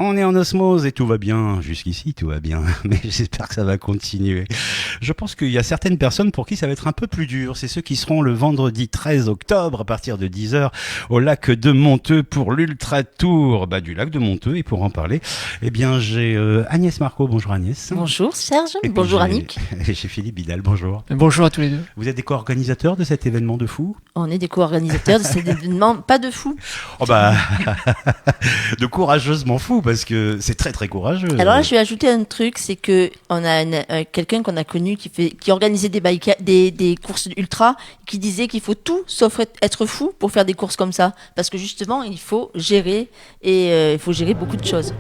On est en osmose et tout va bien. Jusqu'ici, tout va bien. Mais j'espère que ça va continuer. Je pense qu'il y a certaines personnes pour qui ça va être un peu plus dur. C'est ceux qui seront le vendredi 13 octobre à partir de 10h au lac de Monteux pour l'Ultra Tour du lac de Monteux. Et pour en parler, eh bien, j'ai Agnès Marco. Bonjour Agnès. Bonjour Serge. Et puis Bonjour j'ai- Annick. Et j'ai Philippe Bidal. Bonjour. Bonjour à tous les deux. Vous êtes des co-organisateurs de cet événement de fou? On est des co-organisateurs de cet événement, pas de fou. Oh de courageusement fou parce que c'est très très courageux. Alors là, je vais ajouter un truc, c'est que on a quelqu'un qu'on a connu qui organisait des courses ultra, qui disait qu'il faut tout sauf être fou pour faire des courses comme ça, parce que justement, il faut gérer et il faut gérer beaucoup de choses.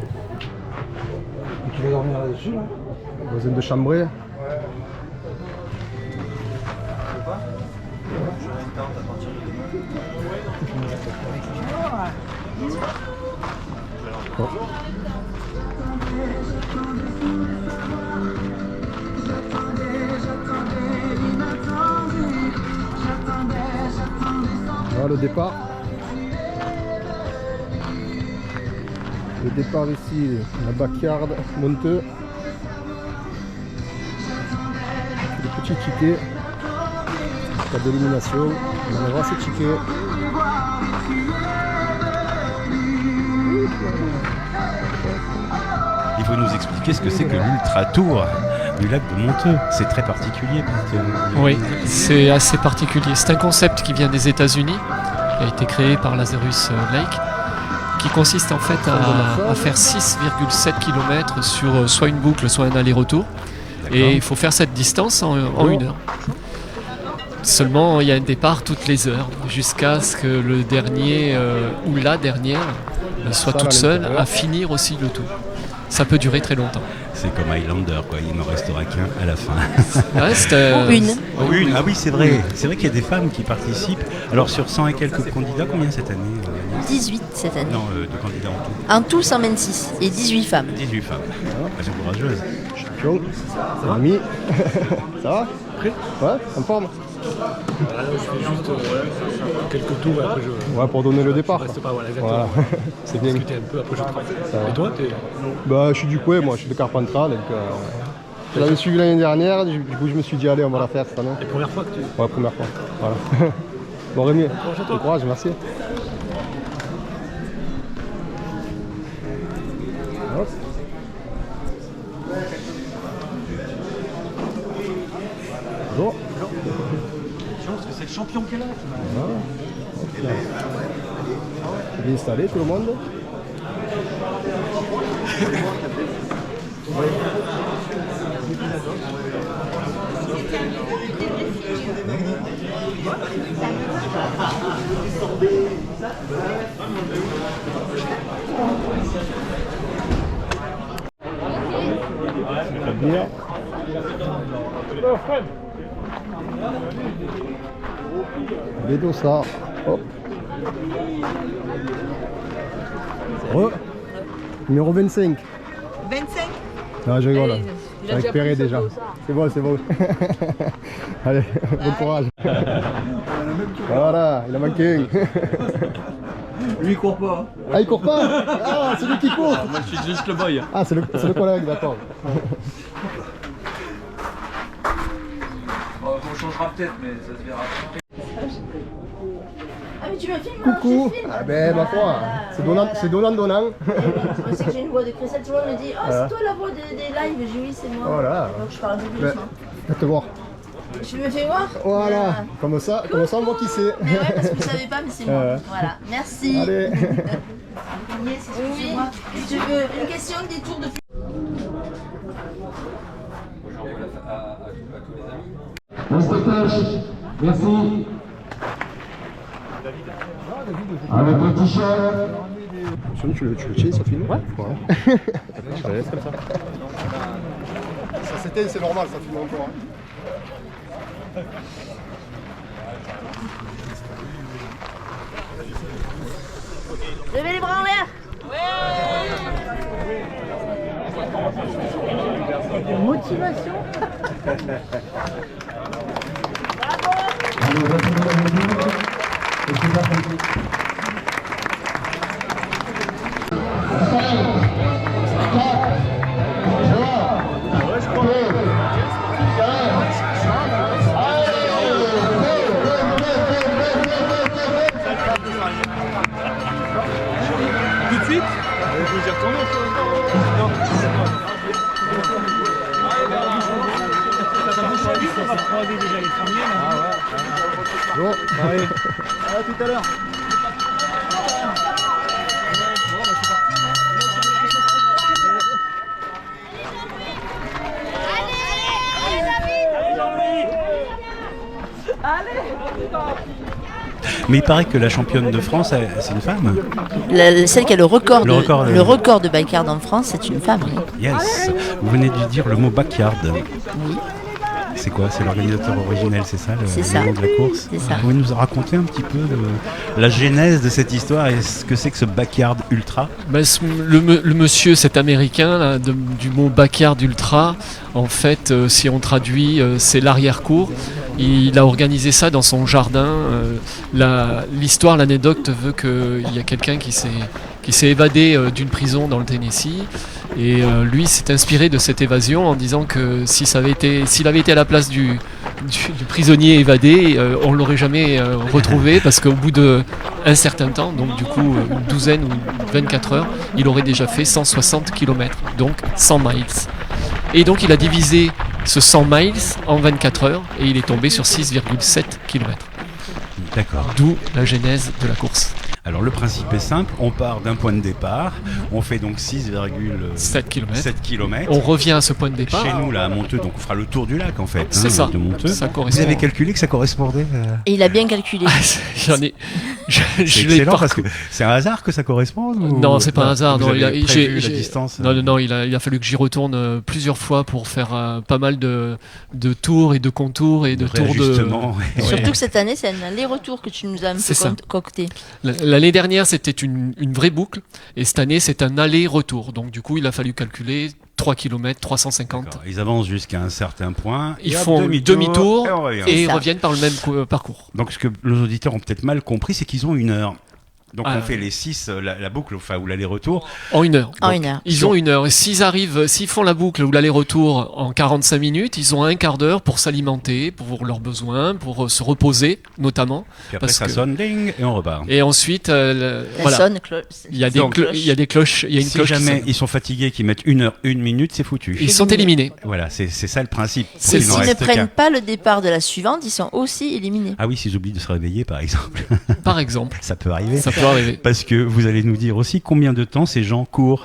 Tu vas dormir là-dessus là? Voisin de Chambray. Voilà le départ. Le départ ici, la backyard Monteux. Le petit ticket. Pas d'élimination. On va voir ces tickets. Il faut nous expliquer ce que c'est que l'Ultra Tour du lac de Monteux. C'est très particulier. Oui, c'est assez particulier. C'est un concept qui vient des États-Unis, qui a été créé par Lazarus Lake, qui consiste en fait à faire 6,7 km sur soit une boucle, soit un aller-retour. Et il faut faire cette distance en 1 heure. Seulement, il y a un départ toutes les heures, jusqu'à ce que le dernier ou la dernière soit toute seule à finir aussi le tour. Ça peut durer très longtemps. C'est comme Highlander, quoi. Il n'en restera qu'un à la fin. Ouais, Ou une. Une. Ah oui, c'est vrai. C'est vrai qu'il y a des femmes qui participent. Alors sur 100 et quelques candidats, combien cette année 18 cette année. Non, de candidats en tout. En tout, 126 et 18 femmes. 18 femmes. Elles sont courageuses. Champion. C'est l'ami. Ça va? Ouais, en forme? Je fais juste quelques tours et après je Ouais, pour donner le départ. reste pas, voilà, exactement. Voilà. C'est bien. Discuter un peu, après je travaille. va. Et toi, t'es... Bah, je suis du Coué, moi, je suis de Carpentras. Donc, je l'avais suivi l'année dernière, du coup, je me suis dit, allez, on va la faire cette année. La première fois que tu... Ouais, première fois. Voilà. Bon, Rémi, bon courage, merci. Hop. Bonjour. Parce que c'est le champion qui est là. C'est bien installé, tout le monde. La bière. Les dossards. Hop. Numéro 25. 25. Non, je rigole. Allez, il J'ai a récupéré déjà déjà. pris son dos, ça. C'est bon, c'est bon. Allez, bon courage. Voilà, il a manqué un. Lui il court pas. Ah, il court pas? Ah, c'est lui qui court. Moi je suis juste le boy. Ah, c'est le collègue, d'accord. On changera peut-être, mais ça se verra. Ah mais tu me filmes Coucou. Ah ben, ma foi, c'est donnant. Moi c'est que j'ai une voix de Christelle, tout le monde me dit « Oh Voilà. c'est toi la voix des lives », j'ai dit « Oui c'est moi Voilà. Donc je parle un peu plus Ben, doucement. faites voir. Je me fais voir Voilà, comme ça, on voit qui c'est. Mais ouais parce que vous savez pas mais c'est moi. Voilà, merci. Allez. Yes, excusez-moi. Je veux une question des tours de Merci. Avec le t-shirt. Tu le tiens, ça filme? Ouais. Je te laisse comme ça. Ça s'éteint, c'est normal, ça filme encore. Levez les bras en l'air. Motivation. Allez, restez dans le mur. Et c'est parti. vu déjà les premiers. Là. Bon, Allez. À tout à l'heure. Mais il paraît que la championne de France, c'est une femme. Celle qui a le record, Le record, le record de backyard en France, c'est une femme. Oui. Yes. Vous venez de dire le mot backyard. Oui. C'est quoi? C'est l'organisateur originel, c'est ça, C'est le ça. nom de la course? C'est ça. Vous pouvez nous raconter un petit peu la genèse de cette histoire et ce que c'est que ce backyard ultra? Ben, le monsieur, cet américain là, du mot backyard ultra, en fait, si on traduit, c'est l'arrière-cour. Il a organisé ça dans son jardin. L'histoire, l'anecdote veut qu'il y a quelqu'un qui s'est évadé d'une prison dans le Tennessee. Et lui s'est inspiré de cette évasion en disant que s'il avait été à la place du prisonnier évadé, on l'aurait jamais retrouvé parce qu'au bout d'un certain temps, donc du coup une douzaine ou 24 heures, il aurait déjà fait 160 km, donc 100 miles. Et donc il a divisé ce 100 miles en 24 heures et il est tombé sur 6,7 km. D'accord. D'où la genèse de la course. Alors le principe est simple, on part d'un point de départ, on fait donc 6,7 km. On revient à ce point de départ. Chez nous là à Monteux, donc on fera le tour du lac en fait. C'est ça. De Monteux. Ça Vous correspond. avez calculé que ça correspondait Et il a bien calculé. J'en ai. C'est Je l'ai excellent pas. parce que c'est un hasard que ça corresponde ou... Non, c'est pas un hasard. Vous Non, avez prévu la distance. Non, il a fallu que j'y retourne plusieurs fois pour faire pas mal de tours et de contours et de tours de. Réajustement, ouais. Ouais. Surtout que cette année, c'est un aller-retour que tu nous as un C'est peu ça. concocté. L'année dernière, c'était une vraie boucle et cette année, c'est un aller-retour. Donc, du coup, il a fallu calculer 3 km, 350. D'accord. Ils avancent jusqu'à un certain point. Ils et hop, font demi-tour et on revient. et ça. reviennent par le même parcours. Donc ce que nos auditeurs ont peut-être mal compris, c'est qu'ils ont 1 heure. Donc Ah. on fait les 6, la boucle, enfin, ou l'aller-retour. En 1 heure. En 1 heure. Ils ont 1 heure. Et s'ils font la boucle ou l'aller-retour en 45 minutes, ils ont un quart d'heure pour s'alimenter, pour leurs besoins, pour se reposer, notamment. Puis après Parce ça que- sonne, ding, et on repart. Et ensuite, Elle voilà. sonne, Il y a des Donc, il y a des cloches. Il y a une Si cloche qui jamais sonne. ils sont fatigués, qu'ils mettent 1 heure, 1 minute, c'est foutu. Ils sont éliminés. Voilà, c'est ça le principe. Pour C'est Et qu'il n'en s'ils ne reste prennent qu'un. pas le départ de la suivante, ils sont aussi éliminés. Ah oui, s'ils oublient de se réveiller, par exemple, Par exemple. ça peut arriver. Ça peut arriver. Parce que vous allez nous dire aussi combien de temps ces gens courent.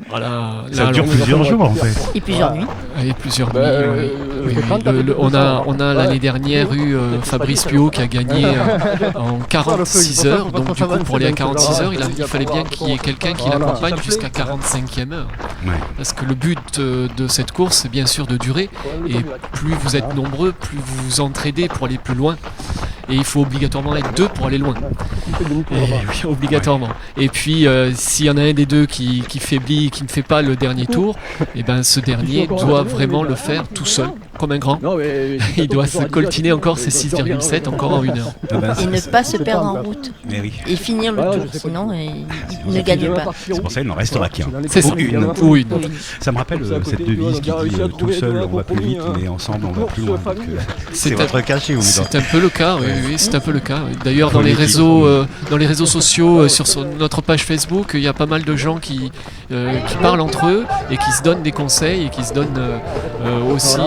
Voilà. Ça Là, dure alors, plusieurs jours en fait. Et plusieurs nuits. et plusieurs Bah, nuits. Oui, oui. On a l'année dernière eu Fabrice Puot qui a gagné en 46 heures. Donc du coup, pour aller à 46 heures, il fallait bien qu'il y ait quelqu'un qui l'accompagne jusqu'à 45e heure. Ouais. Parce que le but de cette course, c'est bien sûr de durer. Et plus vous êtes nombreux, plus vous vous entraidez pour aller plus loin. Et il faut obligatoirement être 2 pour aller loin. Et, oui, obligatoirement. Et puis, s'il y en a un des deux qui faiblit, qui ne fait pas le dernier tour, et ben ce dernier doit vraiment le faire tout seul, comme un grand. Il doit se coltiner encore ses 6,7 encore en 1 heure. Ah ben, Et ne c'est- pas se perdre en route. Mais oui, Et finir le tour, sinon il ne gagne pas. c'est pour ça qu'il n'en restera qu'un. C'est ça. Ou une. Ou une. Ça me rappelle cette devise qui dit tout seul on va plus vite, mais ensemble on va plus loin. Donc, c'est C'est votre cas chez vous. C'est un peu le cas, oui, c'est un peu le cas. D'ailleurs, Faut dans les l'équilibre. réseaux sociaux, sur notre page Facebook, il y a pas mal de gens qui parlent entre eux et qui se donnent des conseils et qui se donnent aussi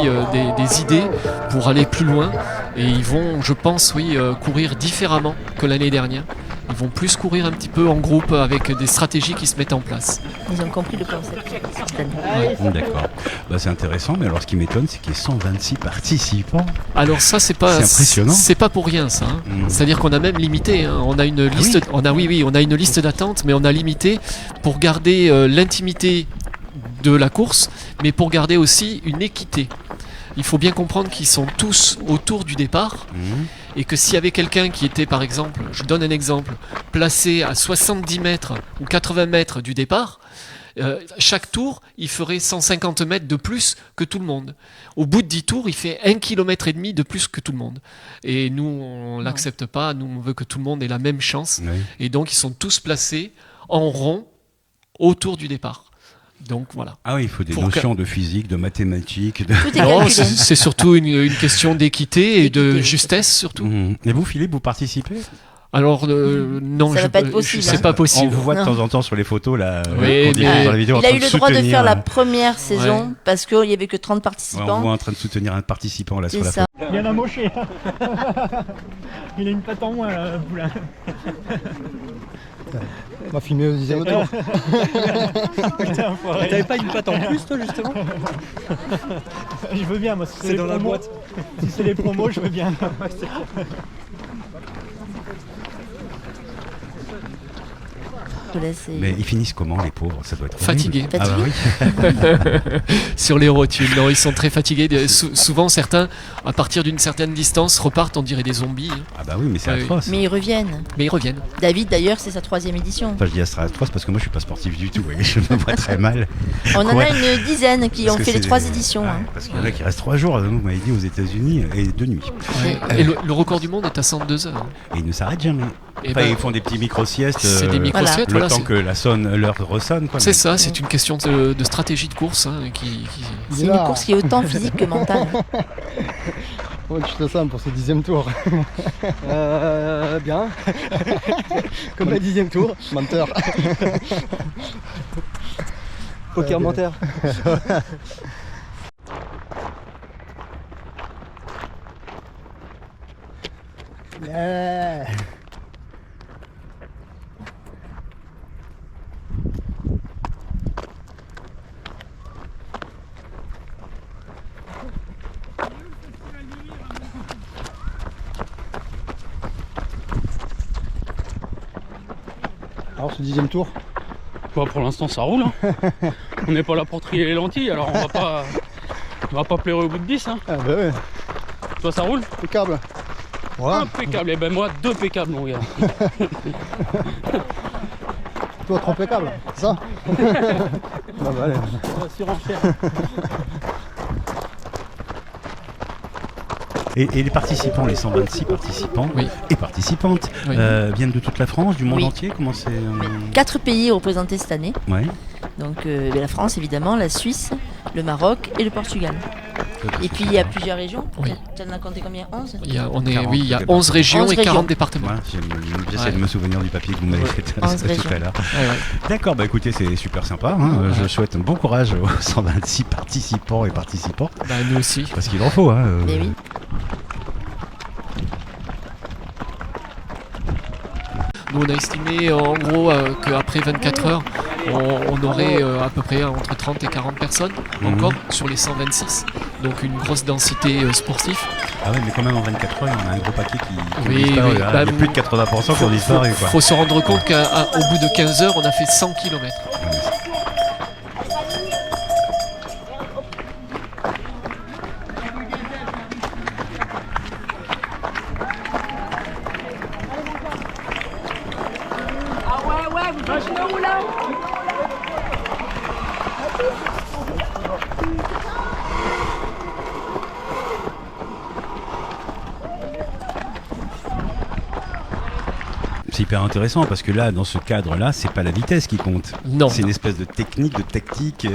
des idées pour aller plus loin. Et ils vont, je pense, courir différemment que l'année dernière. Ils vont plus courir un petit peu en groupe avec des stratégies qui se mettent en place. Ils ont compris le concept cette année. D'accord. Bah, c'est intéressant, mais alors ce qui m'étonne, c'est qu'il y ait 126 participants. Alors ça, c'est impressionnant. C'est pas pour rien, ça. Hein. Mm. C'est-à-dire qu'on a même limité. Hein. On a une liste. oui On a une liste d'attente, mais on a limité pour garder l'intimité de la course, mais pour garder aussi une équité. Il faut bien comprendre qu'ils sont tous autour du départ Mmh. et que s'il y avait quelqu'un qui était, par exemple, je donne un exemple, placé à 70 mètres ou 80 mètres du départ, chaque tour, il ferait 150 mètres de plus que tout le monde. Au bout de 10 tours, il fait 1,5 km de plus que tout le monde. Et nous, on l'accepte pas. Nous, on veut que tout le monde ait la même chance. Oui. Et donc, ils sont tous placés en rond autour du départ. Donc, voilà. Ah oui, il faut des Pour notions de physique, de mathématiques. De... Tout est Non, calculé. c'est surtout une question d'équité et de D'équité. justesse, surtout. Mmh. Et vous, Philippe, vous participez? Alors non, Ça va pas être possible, c'est hein. pas On possible. vous voit de Non. temps en temps sur les photos là, Oui, qu'on dit mais- dans la vidéo. en Il a train eu de le droit de soutenir, faire la première saison parce qu'il n'y avait que 30 ouais, participants. on voit en train de soutenir un participant là sur C'est la ça. Il y en a moché. Il a une patte en moins, là, Poulain. On m'a filmé au 10e tour. Putain, enfoiré. T'avais pas une patte en plus, toi, justement? Je veux bien, moi. Si C'est dans la boîte. Si c'est les promos, je veux bien. Là, c'est- Mais ils finissent comment les pauvres? Ça doit être Fatigués. horrible. Ah bah oui. Sur les rotules. Non, ils sont très fatigués. Souvent, certains, à partir d'une certaine distance, repartent, on dirait des zombies. Hein. Ah bah oui, mais c'est Oui. atroce. Mais ils reviennent. Mais ils reviennent. David, d'ailleurs, c'est sa 3e édition. Enfin, je dis atroce parce que moi je suis pas sportif du tout, vous voyez, je me vois très mal. On en Ouais. a une dizaine qui Parce ont que fait les c'est- 3 éditions. Ouais, hein. parce qu'il y en a qui restent 3 jours, vous m'avez dit, aux États-Unis et 2 nuits. Et le record du monde est à 102 heures. Et ils ne s'arrêtent jamais. Et Enfin, ben, ils font des petits micro-siestes. c'est des micro-siestes, Le voilà, temps c'est- que l'heure ressonne. Quoi, C'est mais- ça, c'est une question de stratégie de course hein, qui- C'est une course qui est autant physique que mentale. Comment tu te sens pour ce 10e tour? Bien. Comme la 10e tour. Menteur. Poker menteur. Alors ce 10e tour, Bah, pour l'instant ça roule. Hein. On n'est pas là pour trier les lentilles, alors on va pas pleurer au bout de 10. Hein. ah bah ouais, Toi ça roule? impeccable. Voilà, Impeccable. Et ben moi 2 pécables mon gars. toi 3 impeccable, c'est ça? Ah bah allez. Surenchère. Et les participants, les 126 participants Oui. et participantes, Oui. viennent de toute la France, du monde Oui. entier. Comment c'est 4 pays représentés cette année. Ouais. Donc la France, évidemment, la Suisse, le Maroc et le Portugal. Et puis il y a plusieurs régions. Oui. Tu en as compté combien? 11? il y a, 40 oui, il y a départements. 11 régions 11 et 40 régions. départements. Voilà, j'essaie Ouais. de me souvenir du papier que vous m'avez fait tout 11 à régions. l'heure. Ouais, ouais. D'accord, bah écoutez, c'est super sympa. Hein. Je souhaite un bon courage aux 126 participants et participantes, Bah, nous aussi. parce qu'il en faut. Hein. Mais oui. Nous, on a estimé en gros qu'après 24 heures, on aurait à peu près entre 30 et 40 personnes Mhm. encore sur les 126. Donc une grosse densité sportive. Ah ouais, mais quand même en 24 heures, on a un gros paquet qui Oui, disparu. oui, Hein. bah, Il y a plus de 80% qui ont disparu. Quoi. Faut se rendre compte qu'au bout de 15 heures, on a fait 100 km. C'est hyper intéressant parce que là, dans ce cadre-là, c'est pas la vitesse qui compte. Non. C'est une espèce de technique, de tactique,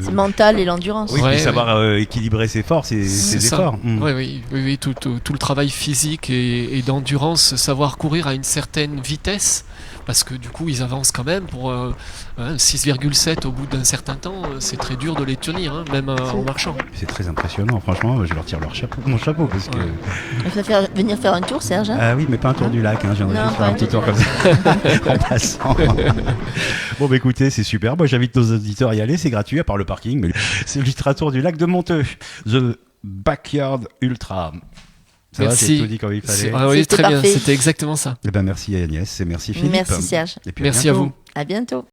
C'est mental et l'endurance. Oui, Ouais, puis savoir équilibrer ses forces et ses ça. efforts. Oui, tout le travail physique et d'endurance, savoir courir à une certaine vitesse, parce que du coup ils avancent quand même pour 6,7 au bout d'un certain temps, c'est très dur de les tenir, hein, même en marchant. C'est très impressionnant, franchement, je leur tire mon chapeau parce que... Ouais. Il faut venir faire un tour, Serge. Hein. Ah oui, mais pas un tour du lac, hein, je viendrai Non, juste pas faire un un petit tour tour du comme ça, en passant. Bon bah écoutez, c'est super, moi j'invite nos auditeurs à y aller, c'est gratuit, à part le parking, mais c'est l'Ultra Tour du lac de Monteux, The Backyard Ultra. Ça va, j'ai Merci. tout dit comme il fallait. Ah oui, C'était très bien, parfait. c'était exactement ça. Eh ben merci Agnès et merci Philippe. Merci Serge. Et puis Merci à bientôt. vous. À bientôt.